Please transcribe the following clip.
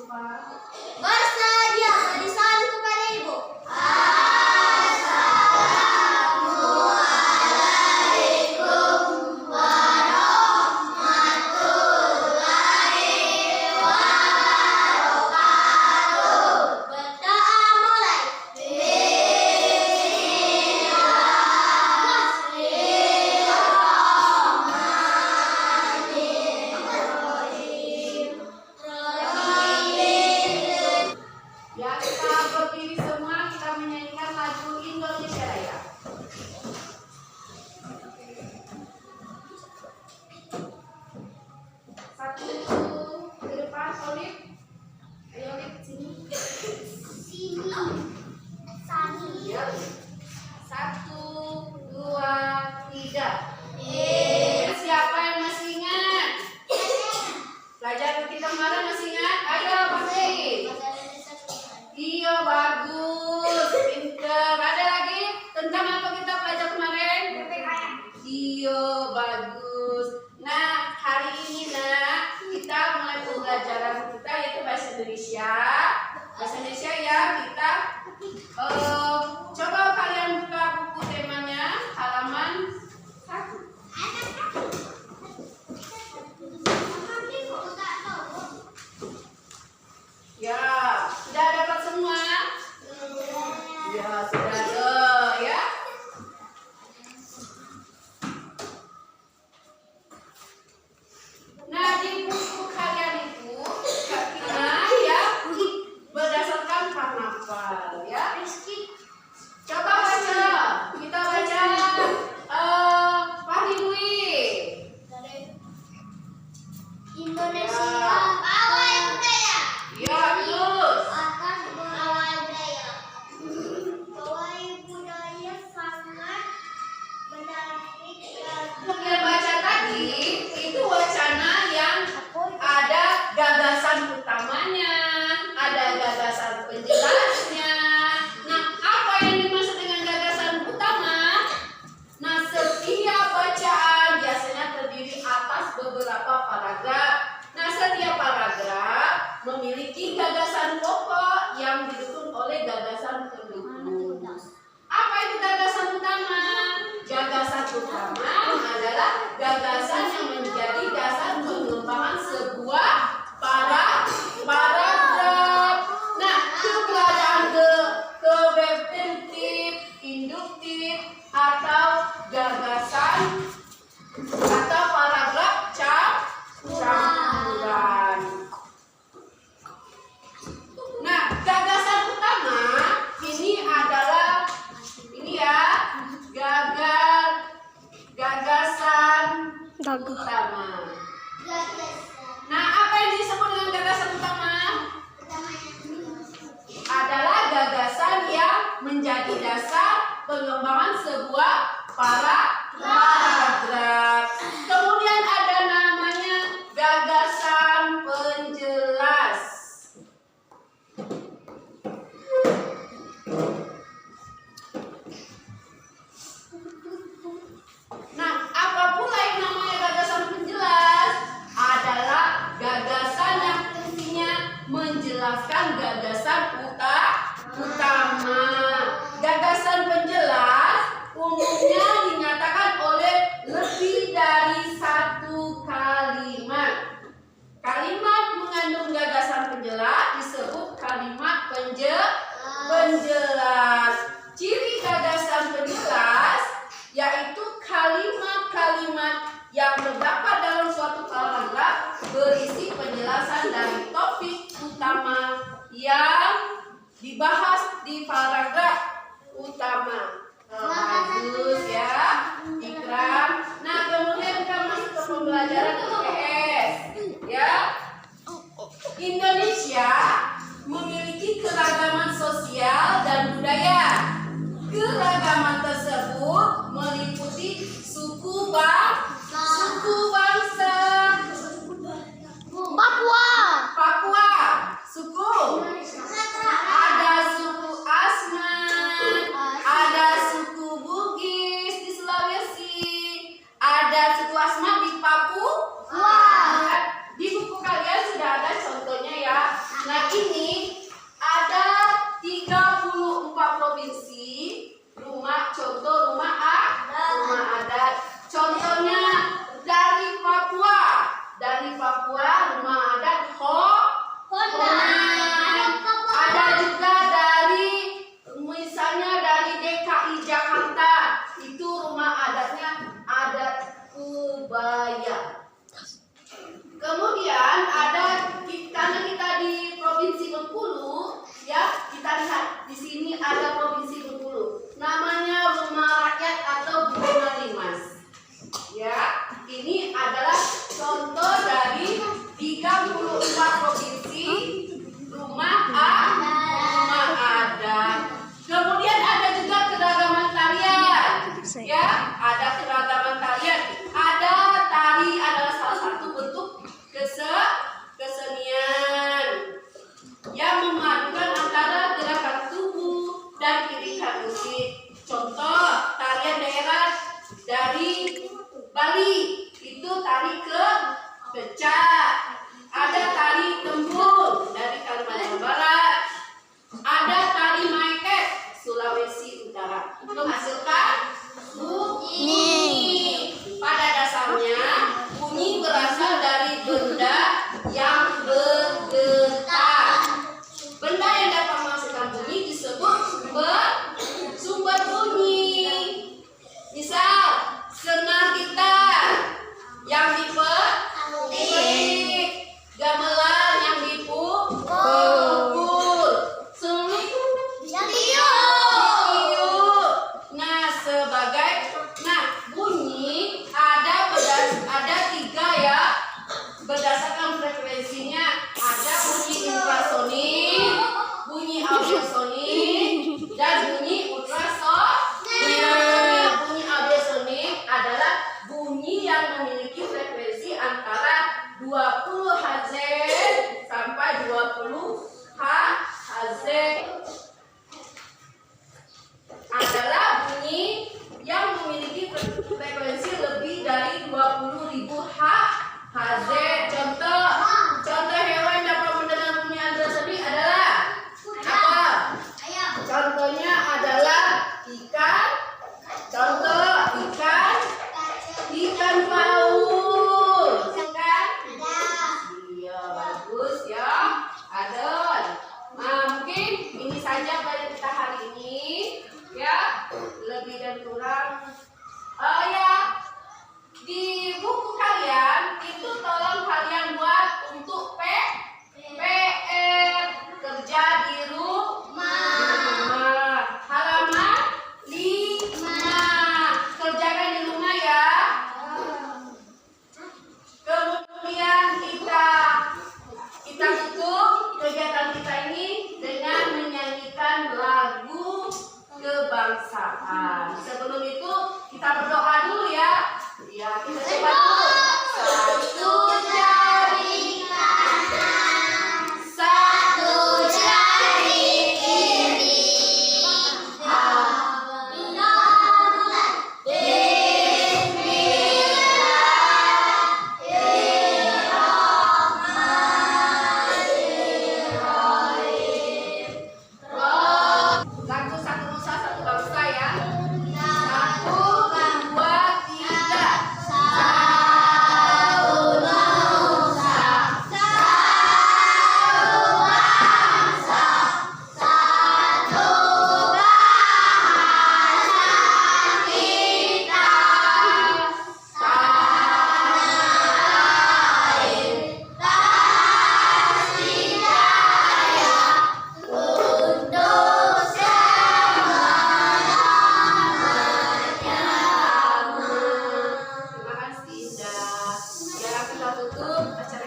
Bersedia barisan kepada Ibu. Assalamualaikum warahmatullahi wabarakatuh. Berdoa mulai. Ya, kita berdiri semua, kita menyanyikan lagu Indonesia Raya. Satu ke depan, solid. Ayo, Lid, sini. Sini. Sani. Ya. 1, 2, 3. Siapa yang masih ingat? Pelajaran kita kemarin masih ingat? Ayo, pasti. Iya, bagus, pinter. Ada lagi tentang apa kita belajar kemarin? Iya, bagus. Nah, hari ini kita mulai pembelajaran kita yaitu bahasa Indonesia. Bahasa Indonesia ya, kita coba kalian buka buku temanya halaman 1. Ya, sudah dapat semua? Ya, sudah ada ya. Nah, di buku kalian itu kita ya berdasarkan karnaval ya. Coba baca. Kita baca Fahri Dwi. Indonesia pawai budaya. Ya, terus. Atas pawai budaya. Pawai budaya sangat menarik dan Yang baca tadi itu wacana yang ada gagasan utamanya, ada gagasan penjelasnya. Nah, apa yang dimaksud dengan gagasan utama? Nah, setiap bacaan biasanya terdiri atas beberapa paragraf. Nah, setiap paragraf memiliki gagasan pokok yang didukung oleh gagasan pendukung. Apa itu gagasan utama? Gagasan utama adalah gagasan yang menjadi dasar pengembangan sebuah paragraf. Nah, keberadaan kebefinitif, induktif, atau gagasan atau paragraf campuran. Nah, gagasan utama ini adalah gagasan utama. Nah, apa yang disebut dengan gagasan utama? Adalah gagasan yang menjadi dasar pengembangan sebuah paragraf. Kemudian ada namanya gagasan penjelas. Nah, apa pula yang namanya gagasan penjelas? Adalah gagasan yang fungsinya menjelaskan gagasan utama. Gagasan penjelas umumnya dinyatakan oleh lebih dari satu kalimat. Kalimat mengandung gagasan penjelas disebut kalimat penjelas. Ciri gagasan penjelas yaitu kalimat-kalimat yang terdapat dalam suatu paragraf berisi penjelasan dari topik utama yang dibahas di paragraf utama. Bagus ya, Ikram. Nah, kemudian kita masuk ke pembelajaran IPS. Ya, Indonesia memiliki keragaman sosial dan budaya. Keragaman tersebut meliputi suku bangsa. Papua, suku. Ada suku Asmat, ada suku Bugis di Sulawesi, ada suku Asmat di Papua. Di buku kalian sudah ada contohnya ya. acara